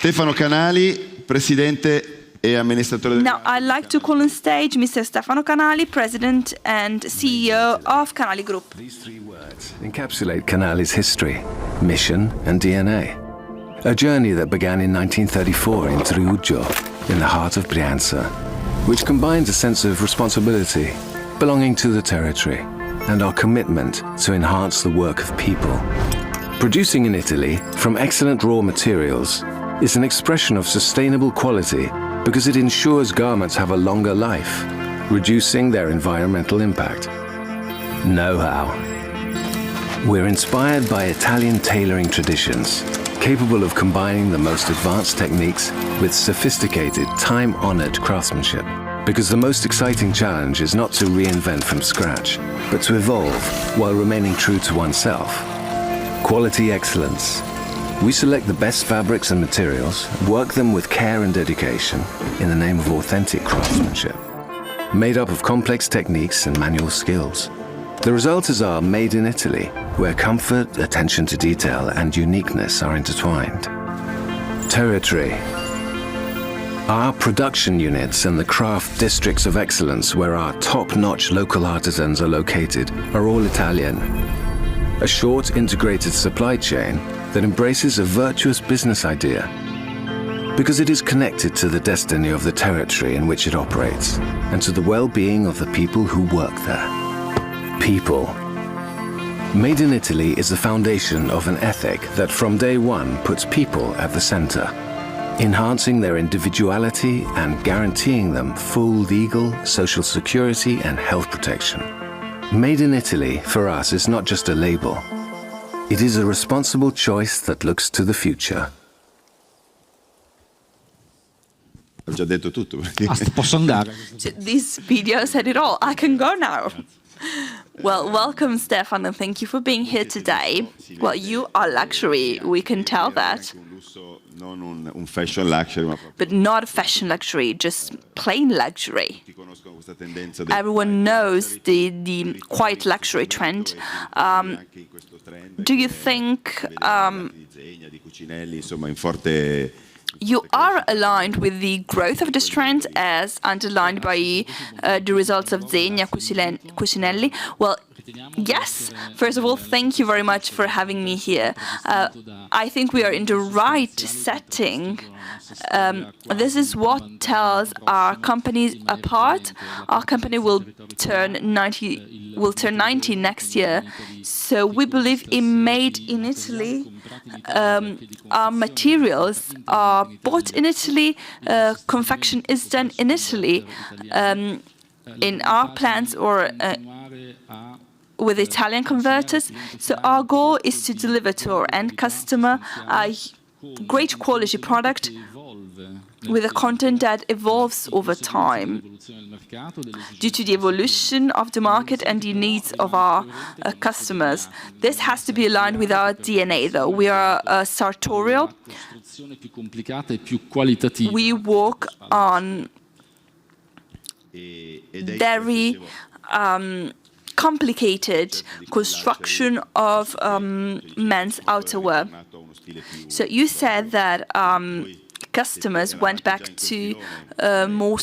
Stefano Canali, Presidente e amministratore del... Now, I'd like to call on stage Mr. Stefano Canali, President and CEO of Canali Group. These three words encapsulate Canali's history, mission and DNA. A journey that began in 1934 in Triuggio, in the heart of Brianza, which combines a sense of responsibility, belonging to the territory, and our commitment to enhance the work of people. Producing in Italy from excellent raw materials is an expression of sustainable quality because it ensures garments have a longer life, reducing their environmental impact. Know-how. We're inspired by Italian tailoring traditions, capable of combining the most advanced techniques with sophisticated, time-honored craftsmanship. Because the most exciting challenge is not to reinvent from scratch, but to evolve while remaining true to oneself. Quality excellence. We select the best fabrics and materials, work them with care and dedication in the name of authentic craftsmanship, made up of complex techniques and manual skills. The result is our Made in Italy, where comfort, attention to detail, and uniqueness are intertwined. Territory. Our production units and the craft districts of excellence where our top-notch local artisans are located are all Italian. A short, integrated supply chain that embraces a virtuous business idea because it is connected to the destiny of the territory in which it operates and to the well-being of the people who work there. People. Made in Italy is the foundation of an ethic that from day one puts people at the center, enhancing their individuality and guaranteeing them full legal, social security and health protection. Made in Italy, for us, is not just a label. It is a responsible choice that looks to the future. Ho già detto tutto. Posso andare? This video said it all. I can go now. Well, welcome, Stefan, and thank you for being here today. Well, you are luxury, we can tell that. But not fashion luxury, just plain luxury. Everyone knows the quiet luxury trend. Do you think you are aligned with the growth of this trend as underlined by the results of Zegna Cucinelli? Well, yes. First of all, thank you very much for having me here. I think we are in the right setting. This is what tells our company apart. Our company will turn 90 next year. So we believe in Made in Italy. Our materials are bought in Italy. Confection is done in Italy. In our plants or with Italian converters. So our goal is to deliver to our end customer a great quality product with a content that evolves over time due to the evolution of the market and the needs of our customers. This has to be aligned with our DNA, though. We are sartorial. We work on very complicated construction of men's outerwear. So you said that customers went back to more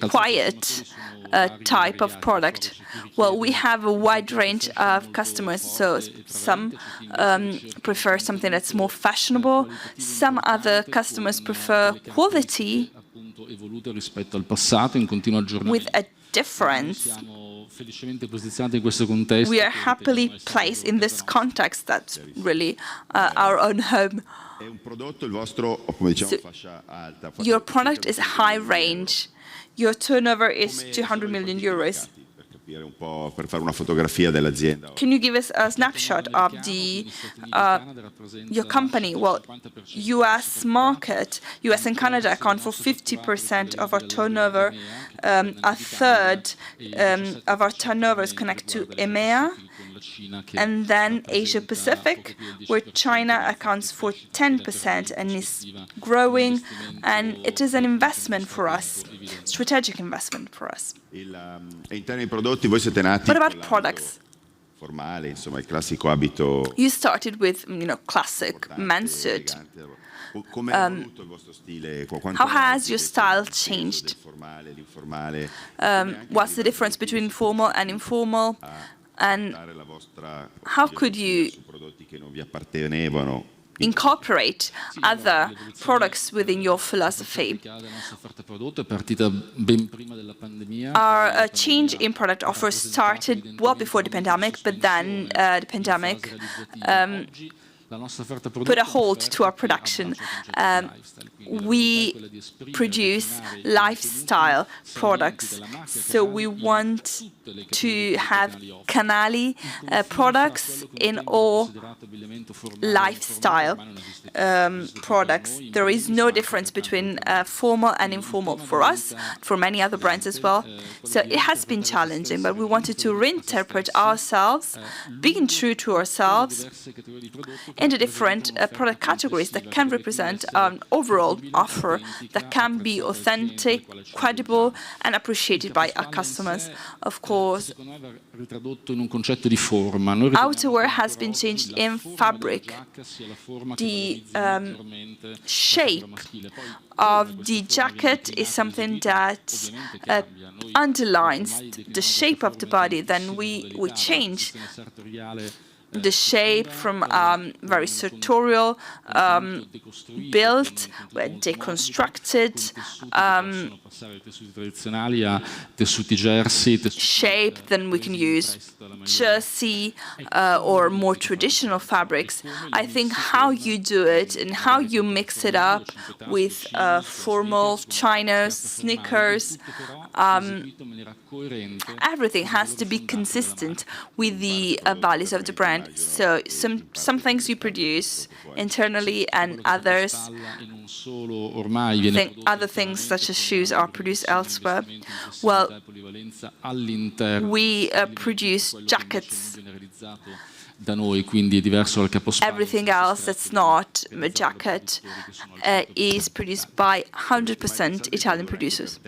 quiet type of product. Well, we have a wide range of customers, so some prefer something that's more fashionable, some other customers prefer quality with a difference. We are happily placed in this context. That's really our own home. So your product is high range. Your turnover is 200 million euros. Can you give us a snapshot of your company? Well, U.S. market, U.S. and Canada account for 50% of our turnover. A third of our turnover is connected to EMEA, and then Asia Pacific, where China accounts for 10% and is growing, and it is an investment for us, strategic investment for us. What about products? formale, insomma, il classico abito. You started with, classic men's suit. Come è evoluto il vostro stile? How has your style changed? Formale, l'informale. What's the difference between formal and informal? And how could you prodotti che non vi appartenevano? incorporate other products within your philosophy? Our change in product offer started well before the pandemic, but then the pandemic put a halt to our production. We produce lifestyle products, so we want to have Canali products in all lifestyle products. There is no difference between formal and informal for us, for many other brands as well. So it has been challenging, but we wanted to reinterpret ourselves, being true to ourselves, in the different product categories that can represent an overall offer that can be authentic, credible, and appreciated by our customers. Of course, outerwear has been changed in fabric. The shape of the jacket is something that underlines the shape of the body. Then we change the shape from very sartorial built, we're deconstructed shape, then we can use jersey or more traditional fabrics. I think how you do it and how you mix it up with formal chinos, sneakers, everything has to be consistent with the values of the brand. So some things you produce internally and other things such as shoes are produced elsewhere. Well, we produce jackets. Everything else that's not a jacket is produced by 100% Italian producers.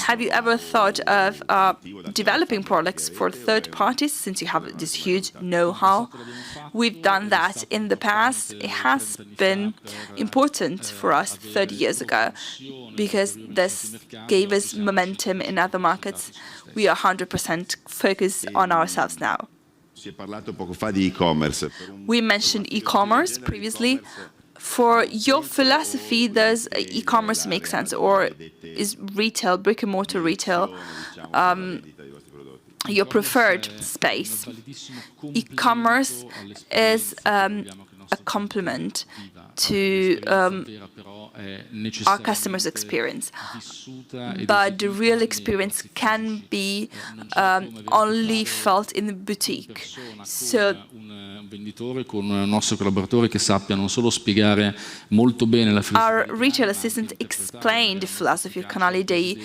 Have you ever thought of developing products for third parties, since you have this huge know-how? We've done that in the past. It has been important for us 30 years ago because this gave us momentum in other markets. We are 100% focused on ourselves now. We mentioned e-commerce previously. For your philosophy, does e-commerce make sense, or is retail, brick-and-mortar retail, your preferred space? E-commerce is a complement to our customers' experience, but the real experience can be only felt in the boutique. So our retail assistant explained the philosophy of Canali. They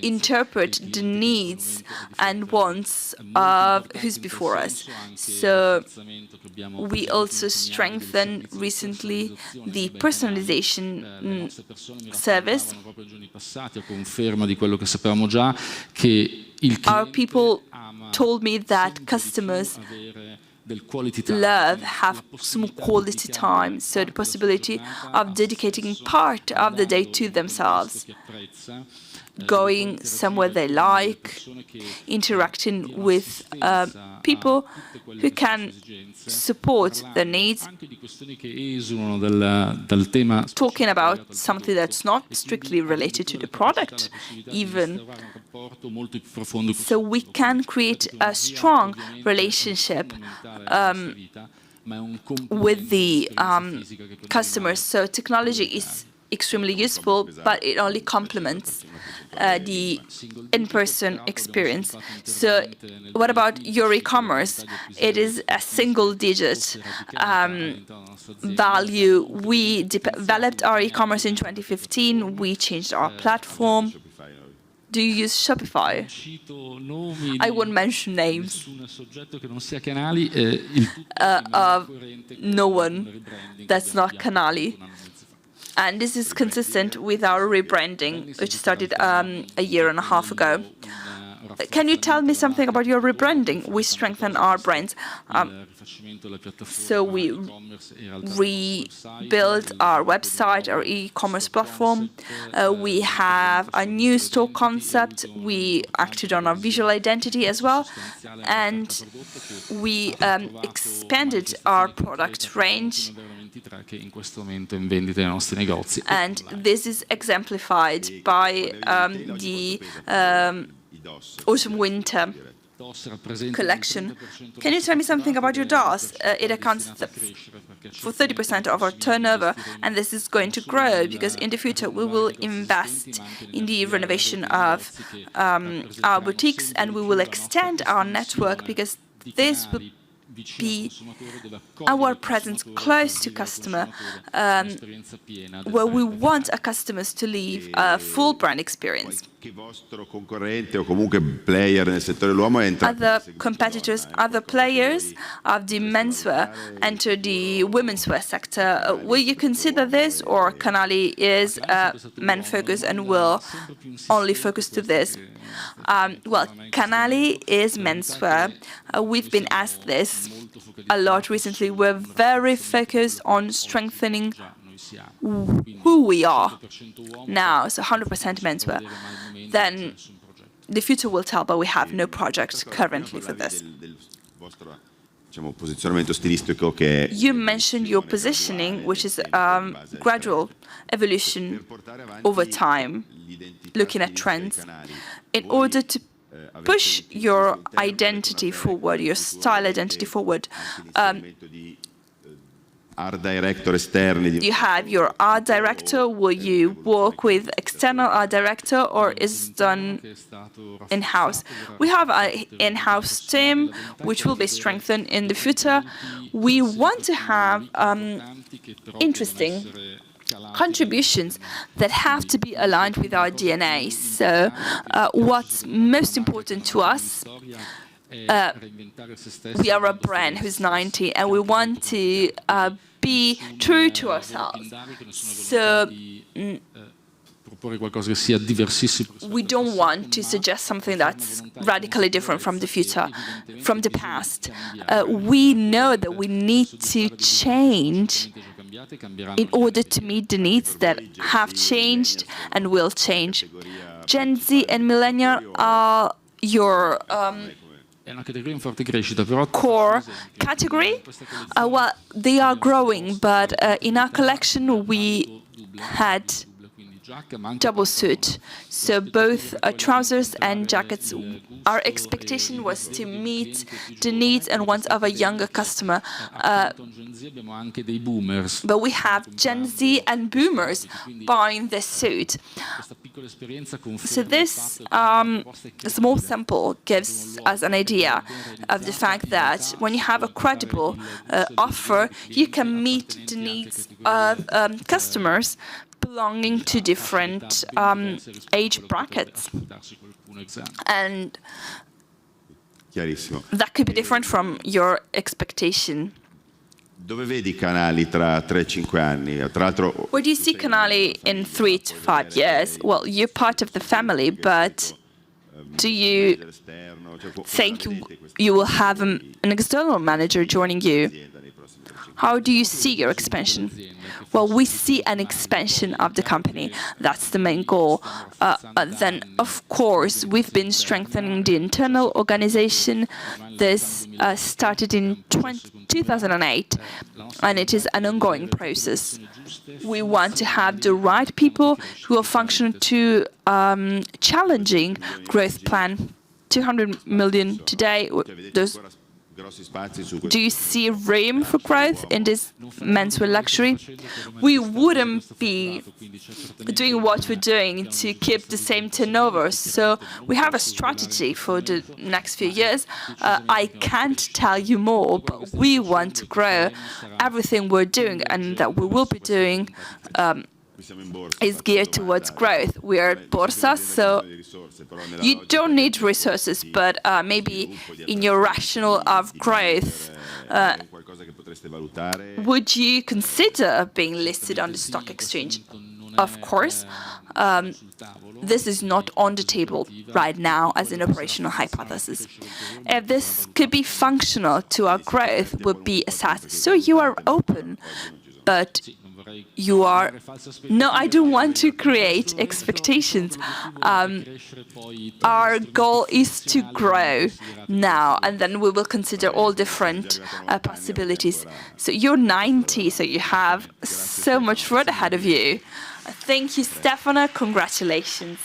interpret the needs and wants of who's before us. So we also strengthened recently the personalization service. Our people told me that customers love have some quality time, so the possibility of dedicating part of the day to themselves, going somewhere they like, interacting with people who can support their needs, talking about something that's not strictly related to the product even. So we can create a strong relationship with the customers. So technology is extremely useful, but it only complements the in-person experience. So what about your e-commerce? It is a single-digit value. We developed our e-commerce in 2015. We changed our platform. Do you use Shopify? I won't mention names of no one that's not Canali. And this is consistent with our rebranding, which started a year and a half ago. can you tell me something about your rebranding? We strengthen our brands. So we rebuilt our website, our e-commerce platform. We have a new store concept. We acted on our visual identity as well. And we expanded our product range. And this is exemplified by the autumn-winter collection. Can you tell me something about your DOS? It accounts for 30% of our turnover, and this is going to grow because in the future we will invest in the renovation of our boutiques, and we will extend our network because this will be our presence close to customer, where we want our customers to leave a full brand experience. Other competitors, other players of the menswear enter the women's wear sector. Will you consider this, or Canali is men-focused and will only focus to this? Well, Canali is menswear. We've been asked this a lot recently. We're very focused on strengthening who we are now, so 100% menswear. Then the future will tell, but we have no project currently for this. You mentioned your positioning, which is gradual evolution over time, looking at trends. In order to push your identity forward, your style identity forward, you have your art director. Will you work with external art director, or is it done in-house? We have an in-house team which will be strengthened in the future. We want to have interesting contributions that have to be aligned with our DNA. So what's most important to us, we are a brand who's 90 and we want to be true to ourselves. So we don't want to suggest something that's radically different from the future, from the past. We know that we need to change in order to meet the needs that have changed and will change. Gen Z and Millennial are your core category. Well, they are growing, but in our collection we had double suit, so both trousers and jackets. Our expectation was to meet the needs and wants of a younger customer. But we have Gen Z and boomers buying this suit. So this small sample gives us an idea of the fact that when you have a credible offer, you can meet the needs of customers belonging to different age brackets. And that could be different from your expectation. Dove vedi Canali tra 3-5 anni? Tra l'altro, where do you see Canali in 3 to 5 years? Well, you're part of the family, but do you think you will have an external manager joining you? How do you see your expansion? Well, we see an expansion of the company. That's the main goal. Then, of course, we've been strengthening the internal organization. This started in 2008, and it is an ongoing process. We want to have the right people who will function to challenging growth plan. 200 million today. Do you see room for growth in this menswear luxury? We wouldn't be doing what we're doing to keep the same turnover. So we have a strategy for the next few years. I can't tell you more, but we want to grow. Everything we're doing and that we will be doing is geared towards growth. We are at Borsa, so you don't need resources, but maybe in your rationale of growth, would you consider being listed on the stock exchange? Of course, this is not on the table right now as an operational hypothesis. If this could be functional to our growth, would be assessed. So you are open, but you are... No, I don't want to create expectations. Our goal is to grow now, and then we will consider all different possibilities. So you're 90, so you have so much road ahead of you. Thank you, Stefano. Congratulations.